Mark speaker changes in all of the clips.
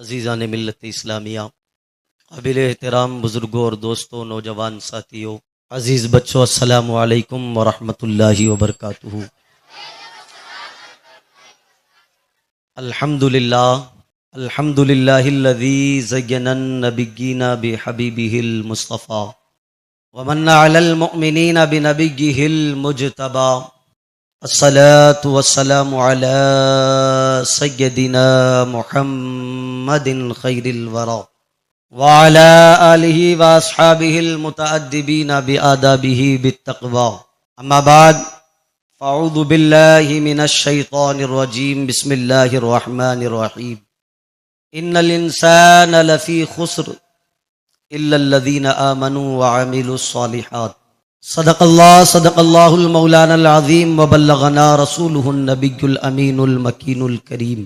Speaker 1: अजीज़ान मिल्लत इस्लामिया, काबिल एहतराम बुज़ुर्गों और दोस्तों, नौजवान साथियों, अज़ीज़ बच्चों, अस्सलामु अलैकुम वरहमतुल्लाहि वबरकातुहू। अल्हम्दुलिल्लाह अल्हम्दुलिल्लाहिल्लज़ी ज़य्यनन नबिय्यीना बिहबीबिहिल मुस्तफ़ा व मन्ना अलल मुअमिनीना बिनबिय्यिहिल मुज्तबा। अस्सलातु वस्सलामु अला सय्यदिना मुहम्मदिन खैरिल वरा व अला आलिहि व अस्हाबिहिल मुतअद्दिबीना बिआदाबिहि बित्तक़वा। अम्मा बाद, फ़अऊज़ु बिल्लाहि मिनश शैतानिर रजीम। बिस्मिल्लाहिर रहमानिर रहीम। इन्नल इंसाना लफ़ी खुस्र इल्लल्लज़ीना आमनू व अमिलुस सालिहात। सदक़ल्लाहुल मौलानाल अज़ीम व बल्लगना रसूलुहुन नबियुल अमीनुल मकीनुल करीम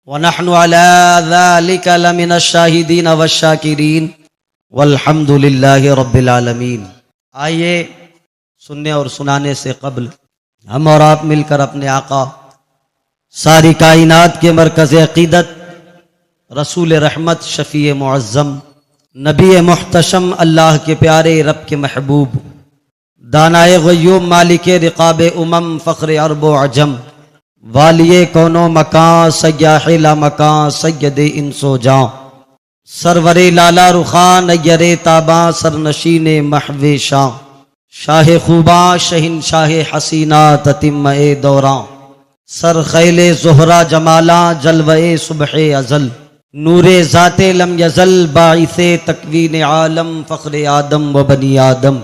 Speaker 1: व नहनु अला ज़ालिका लमिनश शाहिदीन वश्शाकिरीन वल्हम्दुलिल्लाहि रब्बिल आलमीन। आइए, सुनने और सुनाने से कब्ल हम और आप मिलकर अपने आका सारी कायनात के मरकज़ अक़ीदत रसूल रहमत शफ़ी मुअज़्ज़म नबी मुहतशम अल्लाह के प्यारे रब के महबूब दानाए ग़य्यूम मालिक रिक़ाब उमम फ़ख्र अरब व अजम वालिए कौनो मकां सय्याह ला मकां सय्यद इंसो जां सरवरे लाला रुखान नय्यरे ताबा सरनशीने महवे शां शाह खूबा शहिन शाह हसीना ततिम्मे दौरां सर खैले ज़ुहरा जमाला जलवे सुबह अज़ल नूरे ज़ाते लम यज़ल बाइसे तकवीन आलम फ़ख्र आदम व बनी आदम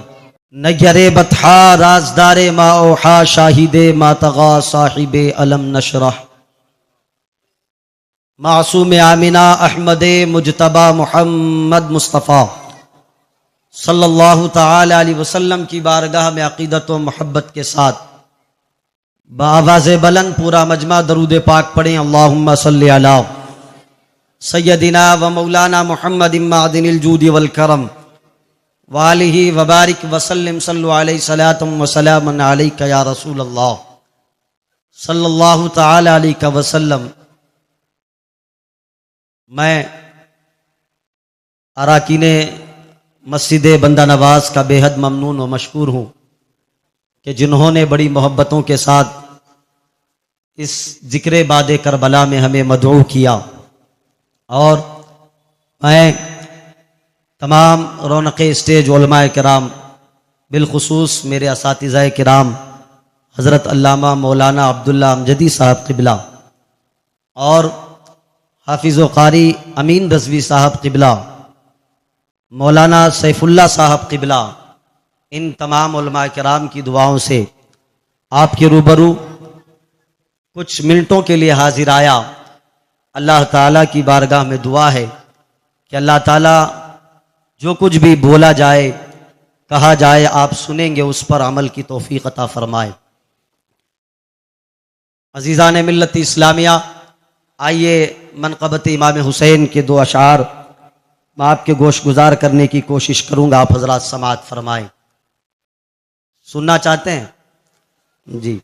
Speaker 1: नय्यरे बतहा राजदारे मा ओहा शाहिदे मा तगा साहिबे अलम नशरह मासूम आमिना अहमद मुजतबा मोहम्मद मुस्तफ़ा सल्लल्लाहु ताला अलैहि वसल्लम की बारगाह में अक़ीदत व मोहब्बत के साथ बाआवाज़ बुलंद पूरा मजमा दरूद पाक पढ़ें। अल्लाहुम्मा सल्लि अला सय्यदिना व मौलाना मुहम्मद मादिनिल जूद वल करम वालिहि व बारिक वसल्लिम सल्लु अलैहि सलातुम व सलामुन अलैका या रसूल अल्लाह सल्लल्लाहु ताला अलैहि वसल्लम। मैं अराकीने मस्जिद बंदा नवाज का बेहद ममनून व मशकूर हूँ कि जिन्होंने बड़ी मोहब्बतों के साथ इस जिक्र बादे करबला में हमें मदऊ किया, और मैं तमाम रौनक़ स्टेज उलमाए किराम बिलखुसूस मेरे असातिज़ाए किराम हज़रत अल्लामा मौलाना अब्दुल्ला अमजदी साहब क़िबला और हाफिज़ व क़ारी अमीन रज़वी साहब क़िबला, मौलाना सैफुल्ला साहब क़िबला, इन तमाम उलमाए किराम की दुआओं से आपके रूबरू कुछ मिनटों के लिए हाजिर आया। अल्लाह ताला की बारगाह में दुआ है कि अल्लाह ताला जो कुछ भी बोला जाए कहा जाए आप सुनेंगे, उस पर अमल की तौफीक अता फरमाए। अजीज़ान मिल्लत इस्लामिया, आइए मनक़बत इमाम हुसैन के दो अशार मैं आपके गोश गुजार करने की कोशिश करूँगा, आप हज़रात समाअत फरमाएँ। सुनना चाहते हैं जी।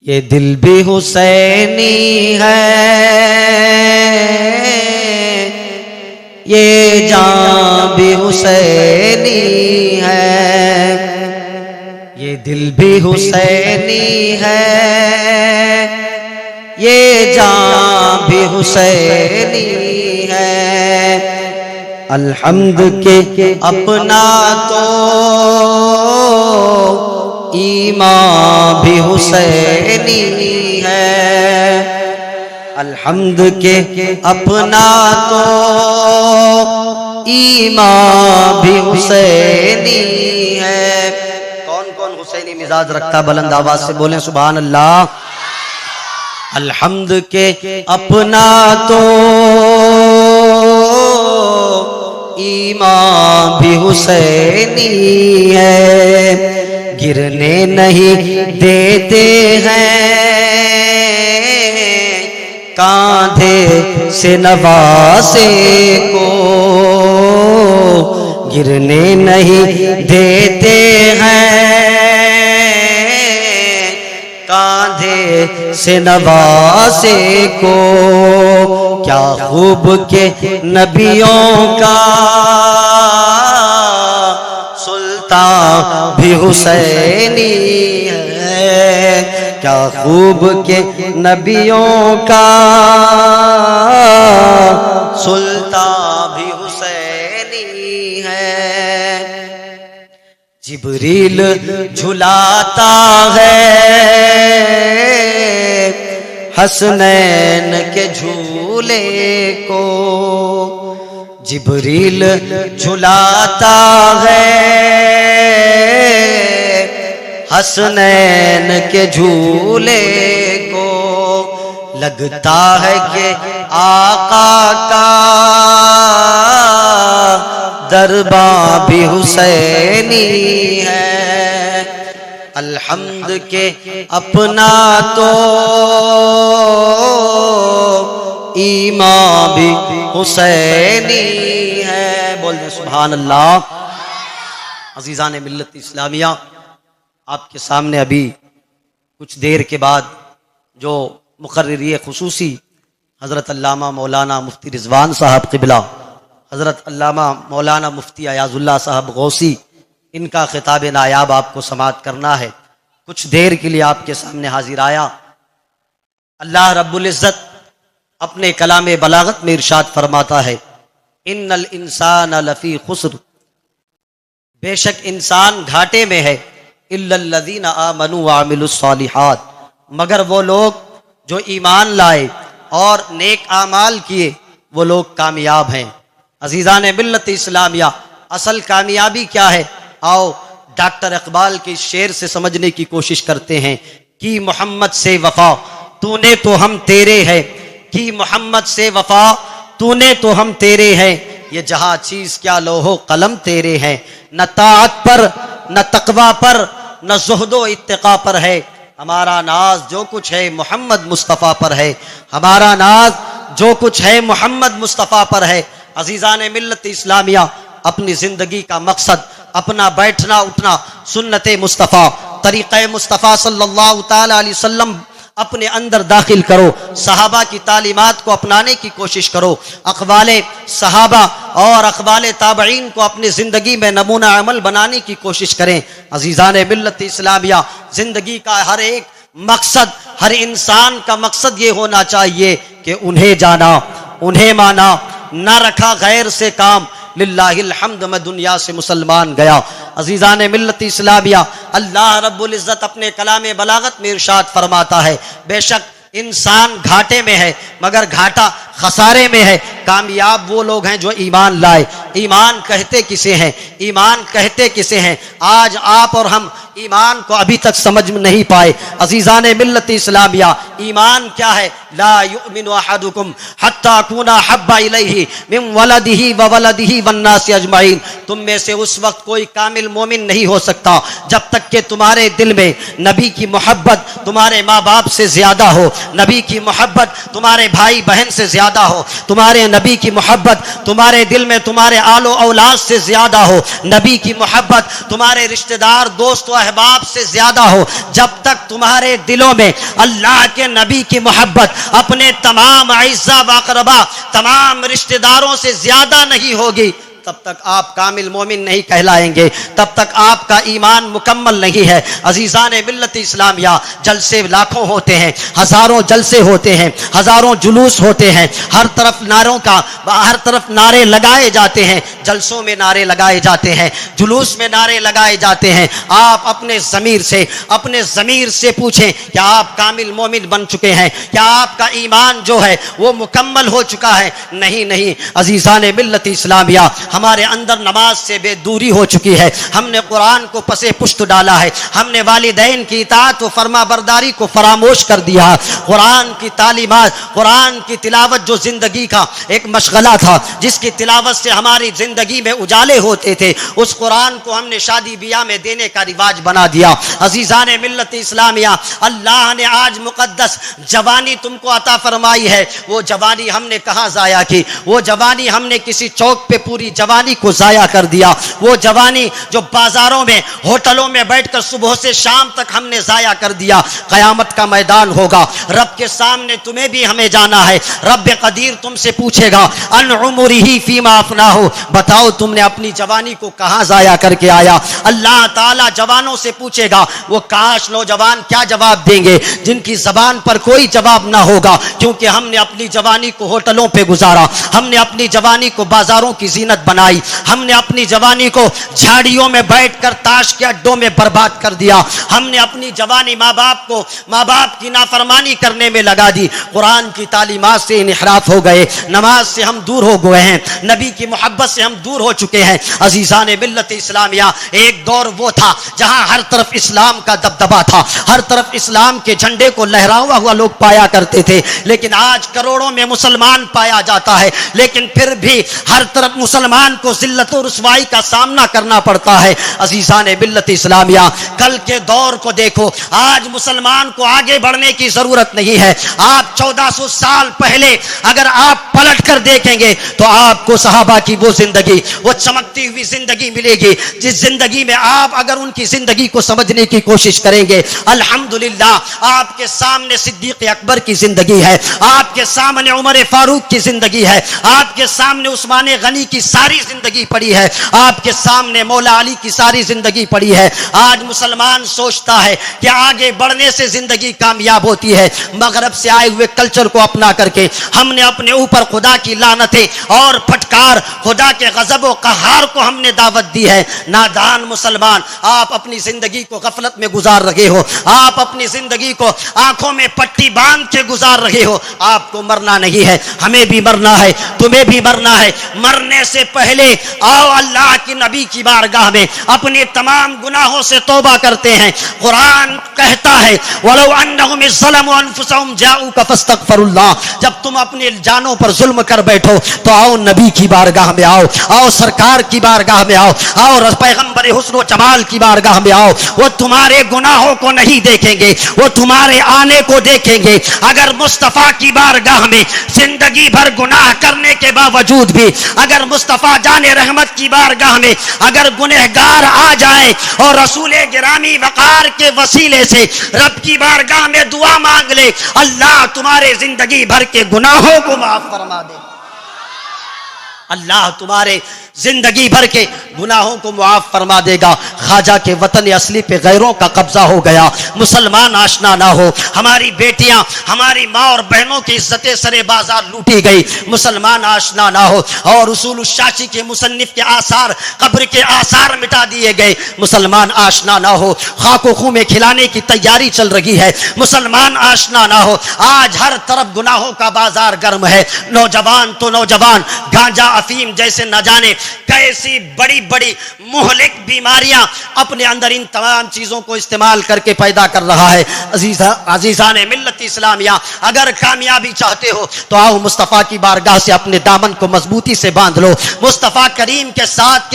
Speaker 1: ये दिल भी हुसैनी है, ये जान भी हुसैनी है, ये दिल भी हुसैनी है, ये जान भी हुसैनी है। अल्हम्द के अपना तो ईमान भी हुसैनी है, अल्हम्द के अपना तो ईमान भी हुसैनी है। कौन कौन हुसैनी मिजाज रखता, बुलंद आवाज से बोलें सुभान अल्लाह। अल्हम्द के अपना तो ईमान भी हुसैनी है, गिरने नहीं देते हैं कांधे से नवासे को, गिरने नहीं देते हैं कांधे से नवासे को, क्या खूब के नबियों का सुल्तान भी हुसैनी है, क्या खूब के नबियों का सुल्तान भी हुसैनी है। जिब्रील झुलाता है हसनैन के झूले को, जिब्रील झुलाता है हसनैन के झूले को, लगता है कि आका का दरबार भी हुसैनी है। अल्हम्द के अपना तो ईमान भी हुसैनी है। बोल दे सुभान अल्लाह। अजीज़ान मिल्लत इस्लामिया, आपके सामने अभी कुछ देर के बाद जो मुकर्रिरी खुसूसी हज़रत अल्लामा मौलाना मुफ्ती रिजवान साहब क़िबला, हज़रत अल्लामा मौलाना मुफ्ती अयाज़ुल्लाह साहब गौसी, इनका खिताब नायाब आपको समाअत करना है। कुछ देर के लिए आपके सामने हाजिर आया। अल्लाह रब्बुल इज़्ज़त अपने कलाम बलागत में इरशाद फरमाता है, इन्नल इंसान लफ़ी खुस्र, बेशक इंसान घाटे में है, इल्लल्लज़ीना आमनू व अमिलुस्सालिहात, मगर वो लोग जो ईमान लाए और नेक आमाल किए वो लोग कामयाब हैं। अजीज़ान मिल्लत इस्लामिया, असल कामयाबी क्या है? आओ डॉक्टर इकबाल के शेर से समझने की कोशिश करते हैं कि मोहम्मद से वफा तूने तो हम तेरे हैं, कि मोहम्मद से वफा तूने तो हम तेरे हैं, ये जहां चीज क्या लोहो कलम तेरे हैं। न ताअत पर न तकवा पर न ज़ुहदो इत्तिका पर है, हमारा नाज जो कुछ है मोहम्मद मुस्तफ़ा पर है, हमारा नाज जो कुछ है मोहम्मद मुस्तफ़ा पर है। अजीज़ान मिल्लत इस्लामिया, अपनी जिंदगी का मकसद अपना बैठना उठना सुन्नत मुस्तफ़ा, तरीक़े मुस्तफ़ा सल्लल्लाहु ताला अलैहि वसल्लम अपने अंदर दाखिल करो, सहाबा की तालीमात को अपनाने की कोशिश करो, अक़वाले सहाबा और अक़वाले ताबईन को अपनी ज़िंदगी में नमूना अमल बनाने की कोशिश करें। अजीज़ान मिल्लत इस्लामिया, ज़िंदगी का हर एक मकसद, हर इंसान का मकसद ये होना चाहिए कि उन्हें जाना, उन्हें माना, न रखा गैर से काम, लिल्लाहिल हम्द, मैं दुनिया से मुसलमान गया। अजीज़ान मिल्लत इस्लामिया, अल्लाह रब्बुल इज़्ज़त अपने कलाम बलागत में इरशाद फरमाता है, बेशक इंसान घाटे में है मगर घाटा खसारे में है। कामयाब वो लोग हैं जो ईमान लाए। ईमान कहते किसे हैं? ईमान कहते किसे हैं? आज आप और हम ईमान को अभी तक समझ में नहीं पाए। अजीज़ान मिल्लत इस्लामिया, ईमान क्या है? ला युमिनु अहदुकुम हत्ता अकूना हब्बा इलैहि मिन वलदिही व वलदिही वन्नासि अजमईन। तुम में से उस वक्त कोई कामिल मोमिन नहीं हो सकता जब तक कि तुम्हारे दिल में नबी की मोहब्बत तुम्हारे माँ बाप से ज्यादा हो, नबी की मोहब्बत तुम्हारे भाई बहन से ज्यादा हो, तुम्हारे नबी की मोहब्बत तुम्हारे दिल में तुम्हारे आलो औलाद से ज्यादा हो, नबी की मोहब्बत तुम्हारे रिश्तेदार दोस्त व अहबाब से ज्यादा हो। जब तक तुम्हारे दिलों में अल्लाह के नबी की मोहब्बत अपने तमाम अइज़्ज़ा व अक़रबा, तमाम रिश्तेदारों से ज्यादा नहीं होगी, तब तक आप कामिल मोमिन नहीं कहलाएंगे, तब तक आपका ईमान मुकम्मल नहीं है। अजीज़ान मिल्लत इस्लामिया, जलसे लाखों होते हैं, हजारों जलसे होते हैं, हजारों जुलूस होते हैं, हर तरफ नारों का, हर तरफ नारे लगाए जाते हैं, जलसों में नारे लगाए जाते हैं, जुलूस में नारे लगाए जाते हैं। आप अपने ज़मीर से पूछें, क्या आप कामिल मोमिन बन चुके हैं? क्या आपका ईमान जो है वो मुकम्मल हो चुका है? नहीं नहीं। अजीज़ान मिल्लत इस्लामिया, हमारे अंदर नमाज से बेदूरी हो चुकी है, हमने कुरान को पसे पुश्त डाला है, हमने वालिदैन की इताअत व फरमा बरदारी को फरामोश कर दिया। कुरान की तालीमात, कुरान की तिलावत जो जिंदगी का एक मशगला था, जिसकी तिलावत से हमारी जिंदगी में उजाले होते थे, उस कुरान को हमने शादी ब्याह में देने का रिवाज बना दिया। अजीज़ान मिल्लत इस्लामिया, अल्लाह ने आज मुकद्दस जवानी तुमको अता फरमाई है, वो जवानी हमने कहाँ ज़ाया की? वो जवानी हमने किसी चौक पे पूरी जवानी को जाया कर दिया। वो जवानी जो बाजारों में होटलों में बैठकर सुबह से शाम तक हमने जाया कर दिया। कयामत का मैदान होगा, रब के सामने तुम्हें भी हमें जाना है। रब कदीर तुमसे पूछेगा अन उमरिही फीमा अफनाहु, बताओ तुमने अपनी जवानी को कहां जाया करके आया। अल्लाह ताला जवानों से पूछेगा। वो काश नौजवान क्या जवाब देंगे जिनकी जबान पर कोई जवाब ना होगा, क्योंकि हमने अपनी जवानी को होटलों पे गुजारा, हमने अपनी जवानी को बाजारों की जीनत बनाई, हमने अपनी जवानी को झाड़ियों में बैठकर ताश के अड्डों में बर्बाद कर दिया। हमने अपनी जवानी माँ बाप की नाफरमानी करने में लगा दी। कुरान की तालीमात से इनहराफ हो गए, नमाज से हम दूर हो गए हैं, नबी की मोहब्बत से हम दूर हो चुके हैं। अजीजान मिल्लत इस्लामिया, एक दौर वो था जहां हर तरफ इस्लाम का दबदबा था, हर तरफ इस्लाम के झंडे को लहराया हुआ लोग पाया करते थे। लेकिन आज करोड़ों में मुसलमान पाया जाता है, लेकिन फिर भी हर तरफ मुसलमान को जिल्लत और रुसवाई का सामना करना पड़ता है। अजीजान मिल्लत इस्लामिया, कल के दौर को देखो, आज मुसलमान को आगे बढ़ने की जरूरत नहीं है। आप 1400 साल पहले अगर आप पलट कर देखेंगे तो आपको सहाबा की वो जिंदगी, वो चमकती हुई जिंदगी मिलेगी जिस जिंदगी में आप अगर उनकी जिंदगी को समझने की कोशिश करेंगे, अल्हम्दुलिल्लाह आपके सामने सिद्दीक अकबर की जिंदगी है, आपके सामने उमर फारूक की जिंदगी है, आपके सामने उस्मान गनी की सारी जिंदगी पड़ी है, आपके सामने मौला अली की सारी जिंदगी पड़ी है। आज मुसलमान सोचता है कि आगे बढ़ने से जिंदगी कामयाब होती है। मगरब से आए हुए कल्चर को अपना करके हमने अपने ऊपर खुदा की लानतें और फटकार, खुदा के गजब व कहार को हमने दावत दी है। नादान मुसलमान, आप अपनी जिंदगी को गफलत में गुजार रहे हो, आप अपनी जिंदगी को आंखों में पट्टी बांध के गुजार रहे हो। आपको मरना नहीं है, हमें भी मरना है, तुम्हें भी मरना है। मरने से पहले आओ अल्लाह की नबी की बारगाह में अपने तमाम गुनाहों से तौबा करते हैं। कुरान कहता है वलो अन्नहुम ज़लमू अनफुसहुम जाऊका फस्तगफिरुल्लाह, जब तुम अपने जानों पर जुल्म कर बैठो तो आओ नबी की बारगाह में आओ, आओ सरकार की बारगाह में आओ, आओ पैगंबर हुस्न व जमाल की बारगाह में आओ। वो तुम्हारे गुनाहों को नहीं देखेंगे, वो तुम्हारे आने को देखेंगे। अगर मुस्तफ़ा की बारगाह में जिंदगी भर गुनाह करने के बावजूद भी अगर मुस्तफ़ा जाने रहमत की बारगाह में अगर गुनहगार आ जाए और रसूल गिरामी वकार के वसीले से रब की बारगाह में दुआ मांग ले, अल्लाह तुम्हारे जिंदगी भर के गुनाहों को माफ फरमा दे, अल्लाह तुम्हारे जिंदगी भर के गुनाहों को मुआफ फरमा देगा। ख्वाजा के वतन असली पे गैरों का कब्जा हो गया, मुसलमान आशना ना हो, हमारी बेटियां, हमारी माँ और बहनों की इज्जतें सरे बाजार लूटी गई, मुसलमान आशना ना हो। और उसूल शाशी के मुसन्निफ के आसार, कब्र के आसार मिटा दिए गए, मुसलमान आशना ना हो। खाको खूं में खिलाने की तैयारी चल रही है, मुसलमान आशना ना हो। आज हर तरफ गुनाहों का बाजार गर्म है। नौजवान तो नौजवान गांजा अफीम जैसे न जाने कैसी बड़ी बड़ी मुहलिक बीमारियां अपने अंदर इन तमाम चीजों को इस्तेमाल करके पैदा कर रहा है। अजीज़ान मिल्लत इस्लामिया, अगर कामयाबी चाहते हो तो आओ मुस्तफ़ा की बारगाह से अपने दामन को मजबूती से बांध लो, मुस्तफ़ा करीम के साथ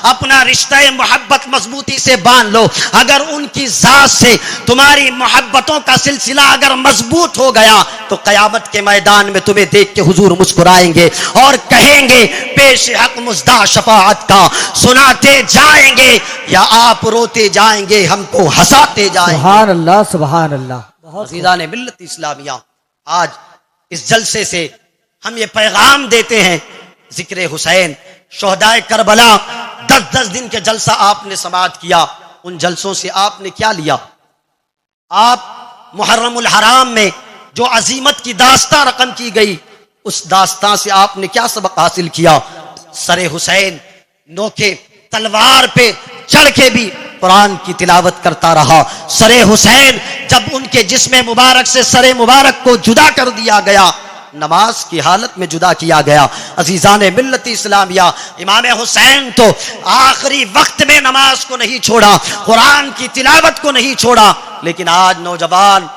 Speaker 1: अपना रिश्ता मोहब्बत मजबूती से बांध लो। अगर उनकी जात से तुम्हारी मोहब्बतों का सिलसिला अगर मजबूत हो गया तो कयामत के मैदान में तुम्हें देख के हुजूर मुस्कुराएंगे और कहेंगे पेश हक मुज्दा शफाअत का सुनाते जाएंगे या आप रोते जाएंगे, हमको हंसाते जाएंगे। सुभान अल्लाह, सुभान अल्लाह। अज़ीज़ान मिल्लत इस्लामिया, आज इस जलसे से हम ये पैगाम देते हैं, जिक्र हुसैन शोहदाए करबला 10-10 दिन के जलसा आपने समाअत किया। उन जलसों से आपने क्या लिया? आप मुहर्रमुल हराम में जो अजीमत की दास्तां रकम की गई, उस दास्तां से आपने क्या सबक हासिल किया? सरे हुसैन नोके तलवार पे चढ़ के भी कुरान की तिलावत करता रहा। सरे हुसैन जब उनके जिस्म मुबारक से सरे मुबारक को जुदा कर दिया गया, नमाज की हालत में जुदा किया गया। अजीज़ान मिल्लत इस्लामिया, इमाम हुसैन तो आखिरी वक्त में नमाज को नहीं छोड़ा, कुरान की तिलावत को नहीं छोड़ा। लेकिन आज नौजवान,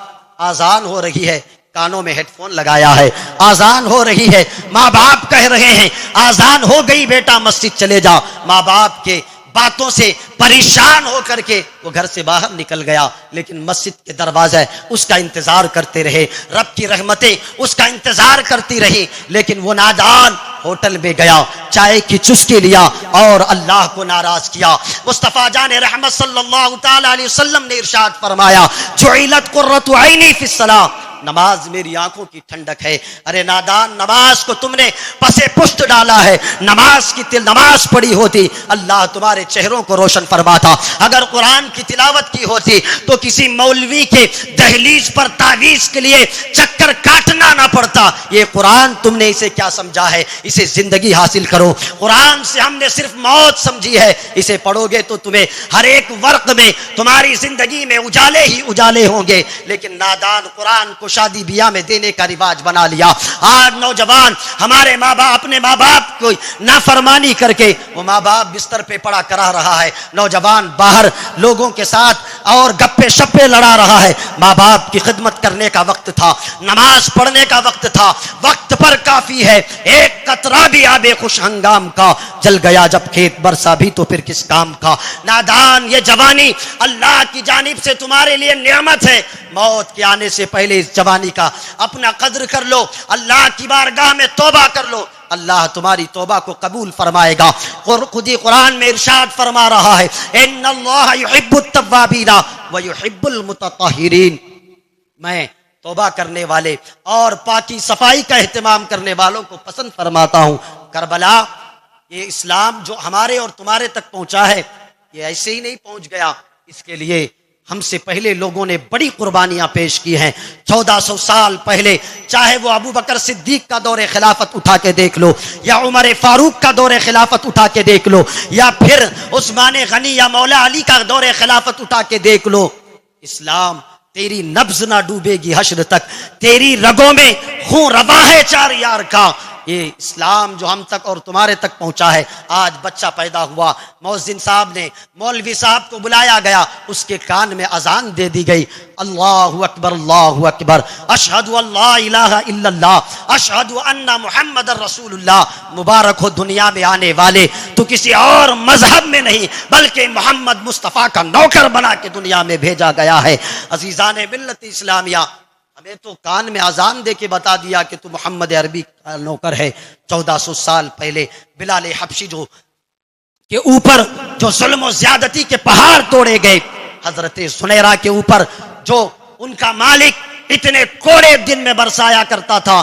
Speaker 1: आजान हो रही है, कानों में हेडफोन लगाया है, आजान हो रही है, माँ बाप कह रहे हैं आजान हो गई बेटा मस्जिद चले जा। माँ बाप के बातों से परेशान होकर के वो घर से बाहर निकल गया, लेकिन मस्जिद के दरवाजे उसका इंतजार करते रहे, रब की रहमतें उसका इंतजार करती रही। लेकिन वो नादान होटल में गया, चाय की चुस्की लिया और अल्लाह को नाराज किया। मुस्तफ़ा जान रहमत सल्लल्लाहु ताला अलैहि वसल्लम ने इरशाद फरमाया, जुइलत कुर्रतु ऐनी फिस्सलाह, नमाज मेरी आंखों की ठंडक है। अरे नादान, नमाज को तुमने पसे पुष्ट डाला है। नमाज पढ़ी होती अल्लाह तुम्हारे चेहरों को रोशन फरमाता। अगर कुरान की तिलावत की होती तो किसी मौलवी के दहलीज पर तावीज के लिए चक्कर काटना ना पड़ता। ये कुरान तुमने इसे क्या समझा है? इसे जिंदगी हासिल करो। कुरान से हमने सिर्फ मौत समझी है। इसे पढ़ोगे तो तुम्हें हर एक वक्त में तुम्हारी जिंदगी में उजाले ही उजाले होंगे। लेकिन नादान कुरान को शादी ब्याह में देने का रिवाज बना लिया। आज नौजवान हमारे माँ बाप, अपने माँ बाप को नाफरमानी करके वो माँ बाप बिस्तर पे पड़ा करा रहा है। नौजवान बाहर लोगों के साथ और गप्पे शप्पे लड़ा रहा है। माँ बाप की खिदमत करने का वक्त था, नमाज पढ़ने का वक्त था, वक्त पर काफी है। एक कतरा भी आबे खुश हंगाम का, जल गया जब खेत बरसा भी तो फिर किस काम का। नादान, ये जवानी अल्लाह की जानिब से तुम्हारे लिए नियामत है। मौत के आने से पहले इस जवानी का अपना कद्र कर लो, अल्लाह की बारगाह में तौबा कर लो, अल्लाह तुम्हारी तौबा को कबूल फरमाएगा। और खुद ही कुरान में इरशाद फरमा रहा है, इन्नल्लाह युहिब्बुत तव्वाबीना व युहिब्बुल मुतत्तहिरीन, मैं तौबा करने वाले और पाकी सफाई का एहतमाम करने वालों को पसंद फरमाता हूं। करबला, ये इस्लाम जो हमारे और तुम्हारे तक पहुंचा है, ये ऐसे ही नहीं पहुंच गया। इसके लिए हमसे पहले लोगों ने बड़ी कुर्बानियां पेश की हैं। 1400 साल पहले, चाहे वो अबू बकर सिद्दीक का दौरे खिलाफत उठा के देख लो, या उमर फारूक का दौरे खिलाफत उठा के देख लो, या फिर उस्मान गनी या मौला अली का दौरे खिलाफत उठा के देख लो, इस्लाम तेरी नब्ज ना डूबेगी हश्र तक, तेरी रगों में खून रवा है चार यार का। ये इस्लाम जो हम तक और तुम्हारे तक पहुंचा है। आज बच्चा पैदा हुआ, मौज़िन साहब ने, मौलवी साहब को बुलाया गया, उसके कान में अजान दे दी गई, अल्लाहु अकबर अल्लाहु अकबर, अशहदु अल्ला इलाहा इल्लल्लाह, अशहदु अन्ना मुहम्मदर रसूलुल्लाह। मुबारक हो दुनिया में आने वाले, तो किसी और मजहब में नहीं बल्कि मोहम्मद मुस्तफ़ा का नौकर बना के दुनिया में भेजा गया है। अजीज़ान मिल्लत इस्लामिया, हमें तो कान में अजान दे के बता दिया कि तू मोहम्मद अरबी का नौकर है। 1400 साल पहले बिलाल हबशी जो के ऊपर जो जुल्म और ज्यादती के पहाड़ तोड़े गए, हजरत सुनैरा के ऊपर जो उनका मालिक इतने कोड़े दिन में बरसाया करता था,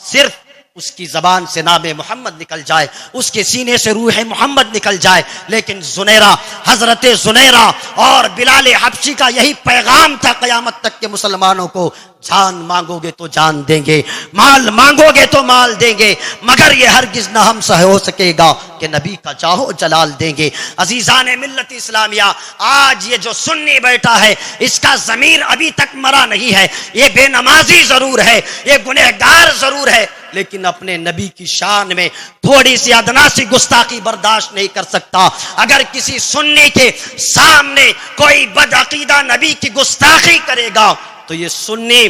Speaker 1: सिर्फ उसकी जबान से नामे मोहम्मद निकल जाए, उसके सीने से रूह मोहम्मद निकल जाए। लेकिन जुनैरा, हजरत जुनैरा और बिलाल हबशी का यही पैगाम था कयामत तक के मुसलमानों को, जान मांगोगे तो जान देंगे, माल मांगोगे तो माल देंगे, मगर ये हरगिज न हमसे हो सकेगा कि नबी का चाहो जलाल देंगे। अजीजान मिल्लत इस्लामिया, आज ये जो सुन्नी बैठा है, इसका ज़मीर अभी तक मरा नहीं है। ये बेनमाजी जरूर है, ये गुनहगार जरूर है, लेकिन अपने नबी की शान में थोड़ी सी अदना सी गुस्ताखी बर्दाश्त नहीं कर सकता। अगर किसी सुन्नी के सामने कोई बदअकीदा नबी की गुस्ताखी करेगा तो ये सुन्नी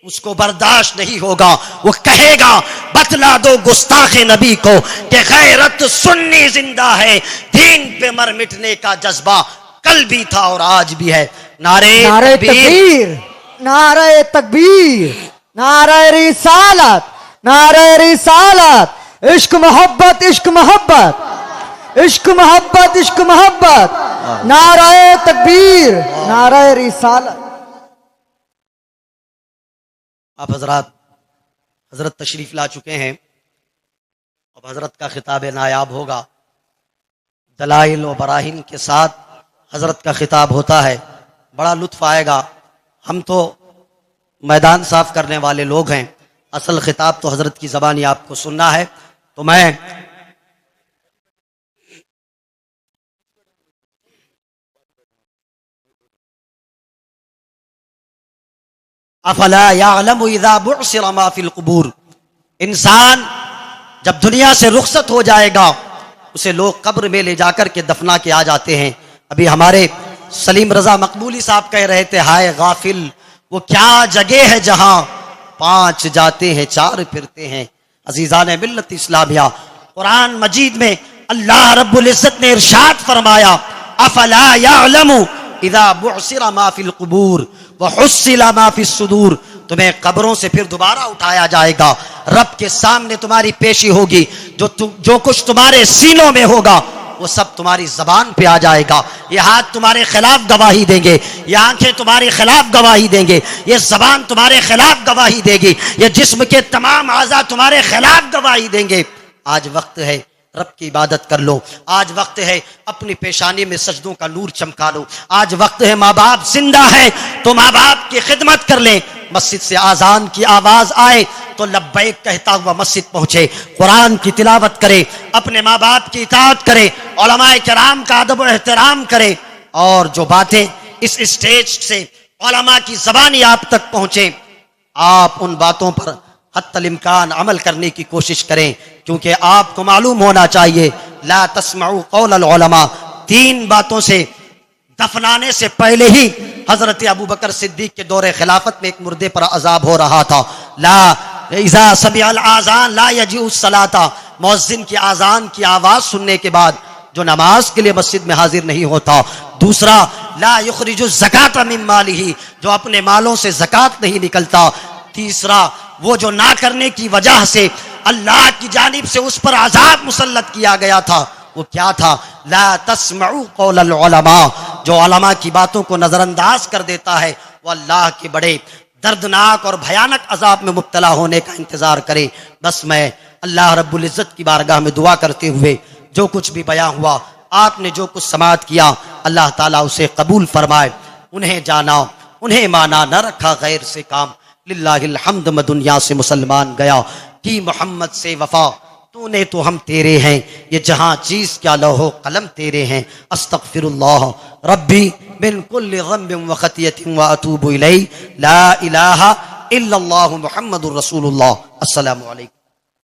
Speaker 1: उसको बर्दाश्त नहीं होगा। वो कहेगा, बतला दो गुस्ताखे नबी को कि गैरत सुन्नी जिंदा है, दीन पे मर मिटने का जज्बा कल भी था और आज भी है। नारे तकबीर,
Speaker 2: नारे तकबीर, नारे रिसालत, नारे रिसालत, इश्क मोहब्बत, इश्क मोहब्बत, इश्क मोहब्बत, इश्क मोहब्बत, नारे तकबीर, नारे रिसालत।
Speaker 1: आप हजरत तशरीफ ला चुके हैं। अब हजरत का खिताब नायाब होगा, दलाइल और बराहिन के साथ हजरत का खिताब होता है, बड़ा लुत्फ आएगा। हम तो मैदान साफ करने वाले लोग हैं, असल खिताब तो हजरत की ज़बानी आपको सुनना है। तो मैं अफला यालमु इज़ा बुअसिरा मा फिल कुबूर, इंसान जब दुनिया से रुखसत हो जाएगा उसे लोग कब्र में ले जाकर के दफना के आ जाते हैं। अभी हमारे सलीम रजा मकबूली साहब कह रहे थे, हाय गाफिल वो क्या जगह है जहां 5 जाते हैं 4 फिरते हैं। अजीजान मिल्लत इस्लामिया, कुरान मजीद में अल्लाह रब्बुल इज्जत ने इरशाद फरमाया, अफला यालमु इज़ा बुअसिरा मा फिल कुबूर व हुस्सिला मा फिस सुदूर, तुम्हें कब्रों से फिर दोबारा उठाया जाएगा, रब के सामने तुम्हारी पेशी होगी। जो कुछ तुम्हारे सीनों में होगा वो सब तुम्हारी जबान पे आ जाएगा। ये हाथ तुम्हारे खिलाफ गवाही देंगे, ये आंखें तुम्हारे खिलाफ गवाही देंगे, ये जबान तुम्हारे खिलाफ गवाही देगी, ये जिस्म के तमाम आज़ा तुम्हारे खिलाफ गवाही देंगे। आज वक्त है रब की इबादत कर लो, आज वक्त है अपनी पेशानी में सजदों का नूर चमका लो, आज वक्त है माँ बाप जिंदा है तो माँ बाप की खिदमत कर ले। मस्जिद से आजान की आवाज आए तो लब्बैक कहता हुआ मस्जिद पहुंचे, कुरान की तिलावत करे, अपने माँ बाप की इताअत करे, उलमाए किराम का अदब व एहतराम करे, और जो बातें इस स्टेज से उलमा की ज़बानी आप तक पहुंचे आप उन बातों पर हत्तल इम्कान अमल करने की कोशिश करें, क्योंकि आपको मालूम होना चाहिए ला तस्मऊ कौलल उलमा, 3 बातों से दफनाने से पहले ही हजरत अबू बकर सिद्दीक के दौरे खिलाफत में एक मुर्दे पर अजाब हो रहा था। ला इज़ा समिअल आज़ान ला यजीउ सलाता, मुअज्जिन की आज़ान की आवाज़ सुनने के बाद जो नमाज के लिए मस्जिद में हाजिर नहीं होता। दूसरा, ला युखरिजु ज़कात मिन मालिही, जो अपने मालों से ज़कात नहीं निकलता। तीसरा, वो जो ना करने की वजह से अल्लाह की जानिब से उस पर अजाब मुसल्लत किया गया था, वो क्या था? ला तस्मऊ कौलल उलमा, जो उलमा की बातों को नजरअंदाज कर देता है वो अल्लाह के बड़े दर्दनाक और भयानक अजाब में मुब्तला होने का इंतजार करे। बस मैं अल्लाह रब्बुल इज्जत की बारगाह में दुआ करते हुए जो कुछ भी बयां हुआ, आपने जो कुछ समाअत किया, अल्लाह ताला उसे कबूल फरमाए। उन्हें जाना, उन्हें माना, न रखा गैर से काम। लिल्लाहिल हम्द, मैं दुनिया से मुसलमान गया कि मोहम्मद से वफा, तूने तो हम तेरे हैं, ये जहां चीज क्या लौहो कलम तेरे हैं। अस्तगफिरुल्लाह रब्बी मिन कुल्लि ज़ंबिन व खतियतिन व अतूबु इलैहि, ला इलाहा इल्लल्लाहु मुहम्मदुर रसूलुल्लाह। अस्सलामु अलैकुम।